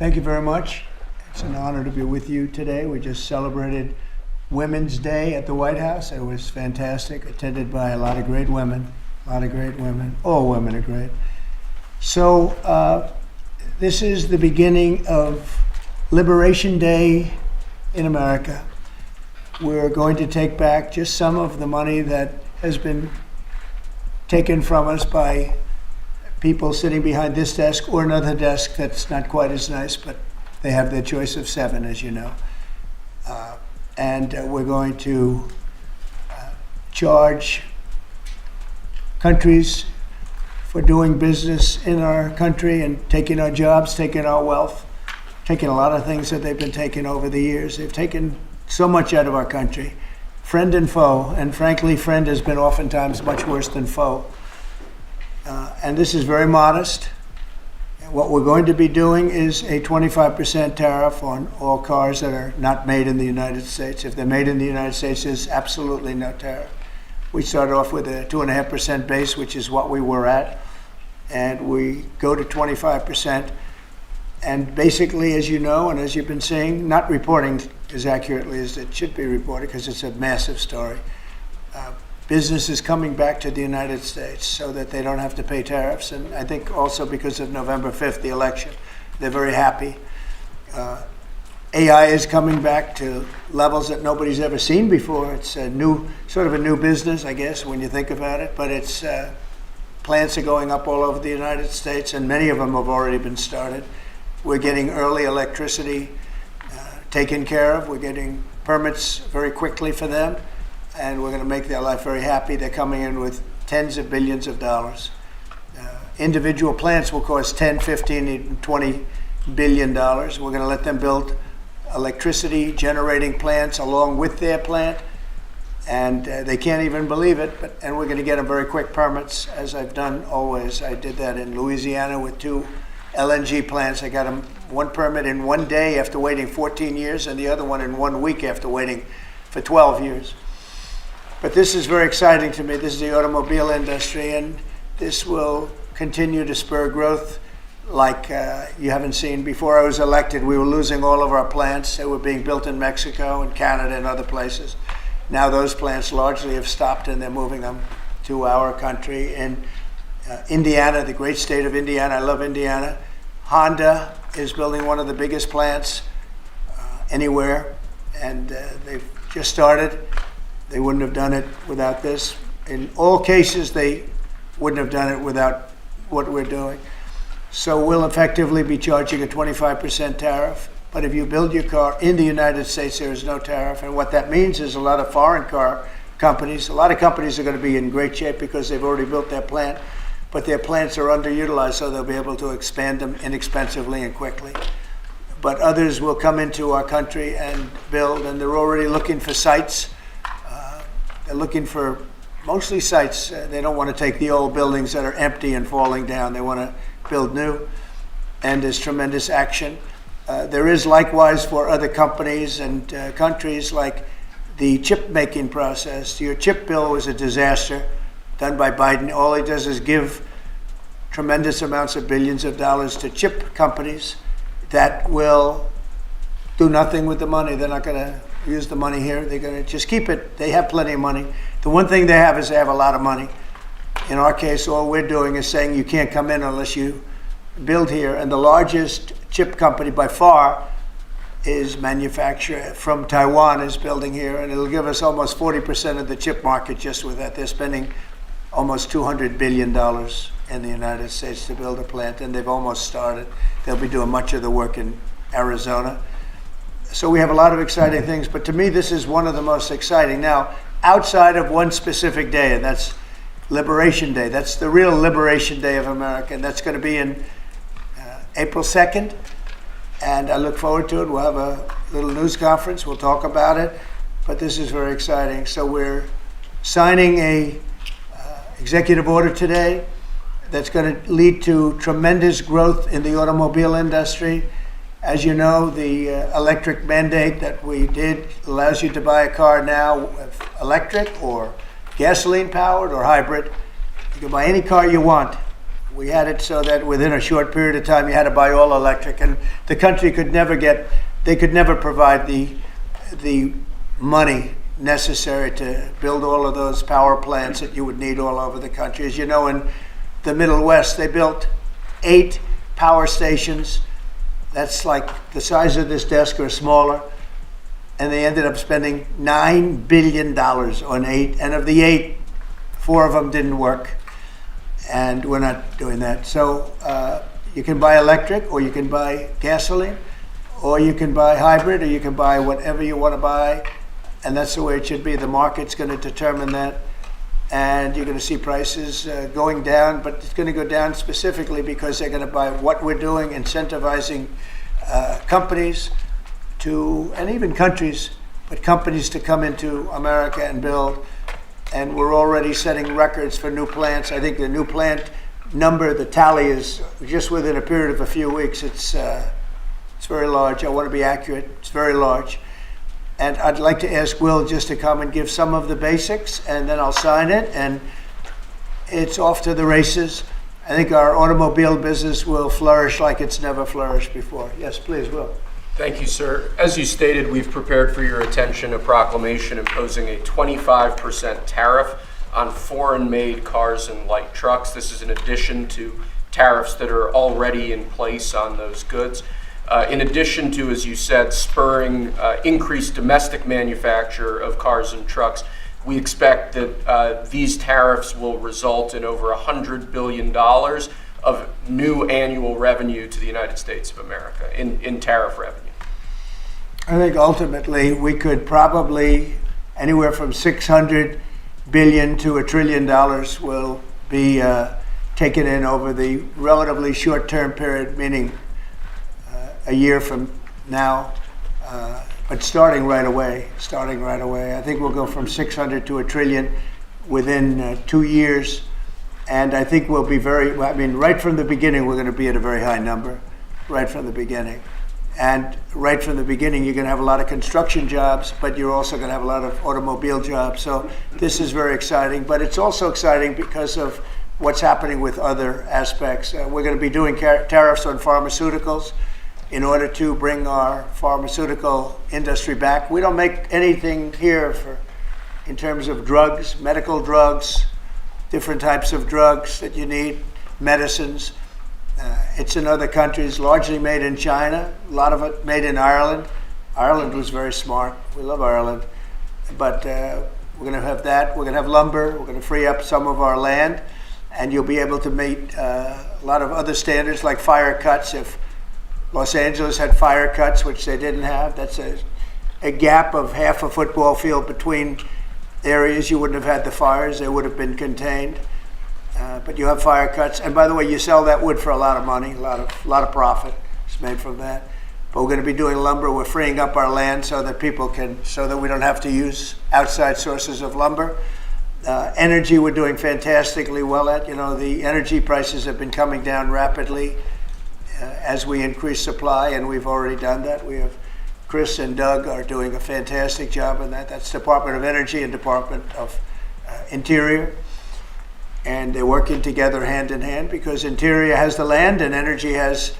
Thank you very much. It's an honor to be with you today. We just celebrated Women's Day at the White House. It was fantastic, attended by a lot of great women, All women are great. So this is the beginning of Liberation Day in America. We're going to take back just some of the money that has been taken from us by people sitting behind this desk or another desk that's not quite as nice, but they have their choice of 7, as you know. And we're going to charge countries for doing business in our country and taking our jobs, taking our wealth, taking a lot of things that they've been taking over the years. They've taken so much out of our country, friend and foe, and frankly, friend has been oftentimes much worse than foe. And this is very modest. What we're going to be doing is a 25% tariff on all cars that are not made in the United States. If they're made in the United States, there's absolutely no tariff. We started off with a 2.5% base, which is what we were at, and we go to 25%. And basically, as you know, and as you've been seeing, not reporting as accurately as it should be reported because it's a massive story. Business is coming back to the United States so that they don't have to pay tariffs. And I think also because of November 5th, the election, they're very happy. AI is coming back to levels that nobody's ever seen before. It's a new, sort of a new business, I guess, when you think about it. But it's plants are going up all over the United States, and many of them have already been started. We're getting early electricity taken care of. We're getting permits very quickly for them, and we're going to make their life very happy. They're coming in with tens of billions of dollars. Individual plants will cost 10, 15, even 20 billion dollars. We're going to let them build electricity generating plants along with their plant, and they can't even believe it. And we're going to get them very quick permits, as I've done always. I did that in Louisiana with 2 LNG plants. I got them one permit in 1 day after waiting 14 years, and the other one in 1 week after waiting for 12 years. But this is very exciting to me. This is the automobile industry, and this will continue to spur growth like you haven't seen. Before I was elected, we were losing all of our plants. They were being built in Mexico and Canada and other places. Now those plants largely have stopped, and they're moving them to our country. In Indiana, the great state of Indiana, I love Indiana. Honda is building one of the biggest plants anywhere, and they've just started. They wouldn't have done it without this. In all cases, they wouldn't have done it without what we're doing. So we'll effectively be charging a 25% tariff. But if you build your car in the United States, there is no tariff. And what that means is a lot of foreign car companies, a lot of companies are going to be in great shape because they've already built their plant, but their plants are underutilized, so they'll be able to expand them inexpensively and quickly. But others will come into our country and build, and they're already looking for sites. They're looking for mostly sites. They don't want to take the old buildings that are empty and falling down. They want to build new, and there's tremendous action. There is likewise for other companies and countries, like the chip making process. Your chip bill was a disaster done by Biden. All he does is give tremendous amounts of billions of dollars to chip companies that will do nothing with the money. They're not going to use the money here. They're going to just keep it. They have plenty of money. The one thing they have is they have a lot of money. In our case, all we're doing is saying you can't come in unless you build here. And the largest chip company by far is manufacturer from Taiwan is building here, and it'll give us almost 40% of the chip market just with that. They're spending almost $200 billion in the United States to build a plant, and they've almost started. They'll be doing much of the work in Arizona. So we have a lot of exciting things, but to me, this is one of the most exciting. Now, outside of one specific day, and that's Liberation Day. That's the real Liberation Day of America, and that's going to be in April 2nd, and I look forward to it. We'll have a little news conference. We'll talk about it, but this is very exciting. So we're signing a executive order today that's going to lead to tremendous growth in the automobile industry. As you know, the electric mandate that we did allows you to buy a car now, electric or gasoline powered or hybrid. You can buy any car you want We had it so that within a short period of time you had to buy all electric, and the country could never provide the money necessary to build all of those power plants that you would need all over the country. As you know, in the Middle West, they built 8 power stations. That's like the size of this desk or smaller. And they ended up spending $9 billion on 8. And of the 8, 4 of them didn't work. And we're not doing that. So you can buy electric, or you can buy gasoline, or you can buy hybrid, or you can buy whatever you want to buy. And that's the way it should be. The market's going to determine that. And you're going to see prices going down, but it's going to go down specifically because they're going to buy what we're doing, incentivizing companies to, and even countries, but companies to come into America and build. And we're already setting records for new plants. I think the new plant number, the tally is just within a period of a few weeks. It's very large. I want to be accurate. It's very large. And I'd like to ask Will just to come and give some of the basics, and then I'll sign it, and it's off to the races. I think our automobile business will flourish like it's never flourished before. Yes, please, Will. Thank you, sir. As you stated, we've prepared for your attention a proclamation imposing a 25% tariff on foreign-made cars and light trucks. This is in addition to tariffs that are already in place on those goods. In addition to, as you said, spurring increased domestic manufacture of cars and trucks, we expect that these tariffs will result in over $100 billion of new annual revenue to the United States of America in tariff revenue. I think ultimately we could probably anywhere from $600 billion to $1 trillion will be taken in over the relatively short-term period, meaning a year from now, but starting right away. I think we'll go from 600 to $1 trillion within 2 years. And I think we'll be right from the beginning, we're going to be at a very high number, right from the beginning. And right from the beginning, you're going to have a lot of construction jobs, but you're also going to have a lot of automobile jobs. So this is very exciting, but it's also exciting because of what's happening with other aspects. We're going to be doing tariffs on pharmaceuticals in order to bring our pharmaceutical industry back. We don't make anything here in terms of drugs, medical drugs, different types of drugs that you need, medicines. It's in other countries, largely made in China, a lot of it made in Ireland. Ireland was very smart. We love Ireland. But we're going to have that. We're going to have lumber. We're going to free up some of our land. And you'll be able to meet a lot of other standards like fire cuts. If Los Angeles had fire cuts, which they didn't have, that's a gap of half a football field between areas. You wouldn't have had the fires. They would have been contained. But you have fire cuts. And by the way, you sell that wood for a lot of money, a lot of profit is made from that. But we're going to be doing lumber. We're freeing up our land so that we don't have to use outside sources of lumber. Energy, we're doing fantastically well at. The energy prices have been coming down rapidly as we increase supply, and we've already done that. We have Chris and Doug are doing a fantastic job in that. That's Department of Energy and Department of Interior. And they're working together hand in hand because Interior has the land and Energy has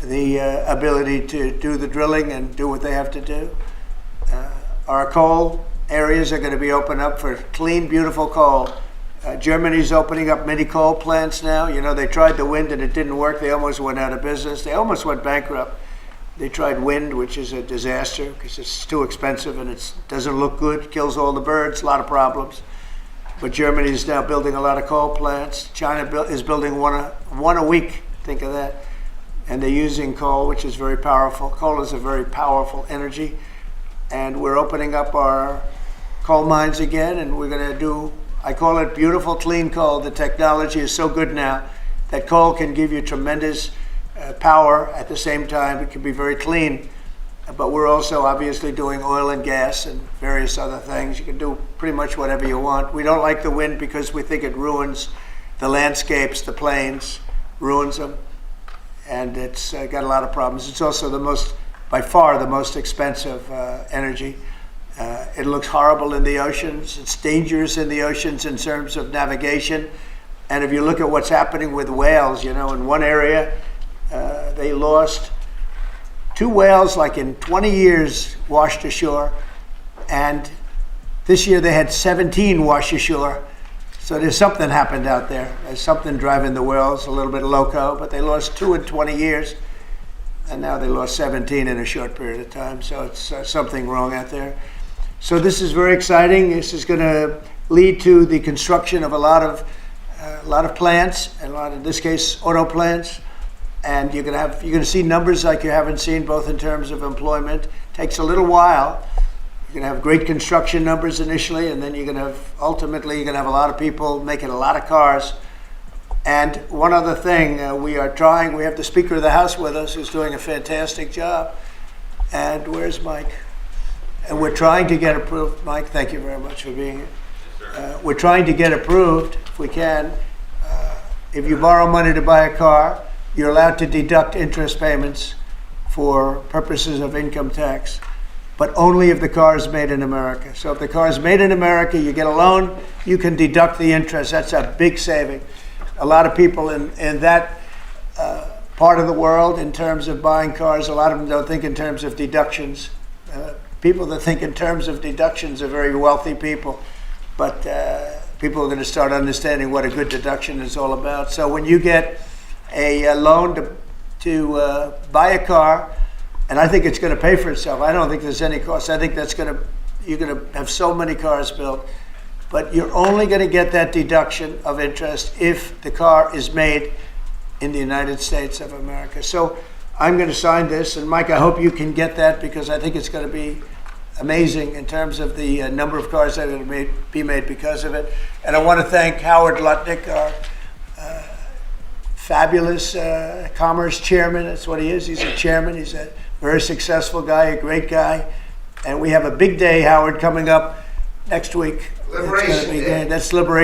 the ability to do the drilling and do what they have to do. Our coal areas are going to be opened up for clean, beautiful coal. Germany's opening up mini coal plants now. They tried the wind and it didn't work. They almost went out of business. They almost went bankrupt. They tried wind, which is a disaster because it's too expensive and it doesn't look good, kills all the birds, a lot of problems. But Germany is now building a lot of coal plants. China is building one a week. Think of that. And they're using coal, which is very powerful. Coal is a very powerful energy. And we're opening up our coal mines again, and we're going to do, I call it beautiful, clean coal. The technology is so good now that coal can give you tremendous power at the same time. It can be very clean. But we're also obviously doing oil and gas and various other things. You can do pretty much whatever you want. We don't like the wind because we think it ruins the landscapes, the plains, ruins them. And it's got a lot of problems. It's also by far the most expensive energy. It looks horrible in the oceans. It's dangerous in the oceans in terms of navigation. And if you look at what's happening with whales, you know, in one area, they lost 2 whales, like in 20 years, washed ashore. And this year they had 17 wash ashore. So there's something happened out there. There's something driving the whales a little bit loco, but they lost 2 in 20 years. And now they lost 17 in a short period of time. So it's something wrong out there. So this is very exciting. This is going to lead to the construction of a lot of plants, and in this case, auto plants. And you're going to see numbers like you haven't seen, both in terms of employment. It takes a little while. You're going to have great construction numbers initially, and then ultimately you're going to have a lot of people making a lot of cars. And one other thing, we have the Speaker of the House with us, who's doing a fantastic job. And where's Mike? And we're trying to get approved. Mike, thank you very much for being here. Yes, We're trying to get approved, if we can. If you borrow money to buy a car, you're allowed to deduct interest payments for purposes of income tax, but only if the car is made in America. So if the car is made in America, you get a loan, you can deduct the interest. That's a big saving. A lot of people in that part of the world, in terms of buying cars, a lot of them don't think in terms of deductions. People that think in terms of deductions are very wealthy people, but people are going to start understanding what a good deduction is all about. So when you get a loan to buy a car, and I think it's going to pay for itself. I don't think there's any cost. I think you're going to have so many cars built, but you're only going to get that deduction of interest if the car is made in the United States of America. So I'm going to sign this, and Mike, I hope you can get that, because I think it's going to be amazing in terms of the number of cars that are going to be made because of it. And I want to thank Howard Lutnick, our fabulous commerce chairman. That's what he is. He's a chairman. He's a very successful guy, a great guy. And we have a big day, Howard, coming up next week. Liberation Day. That's Liberation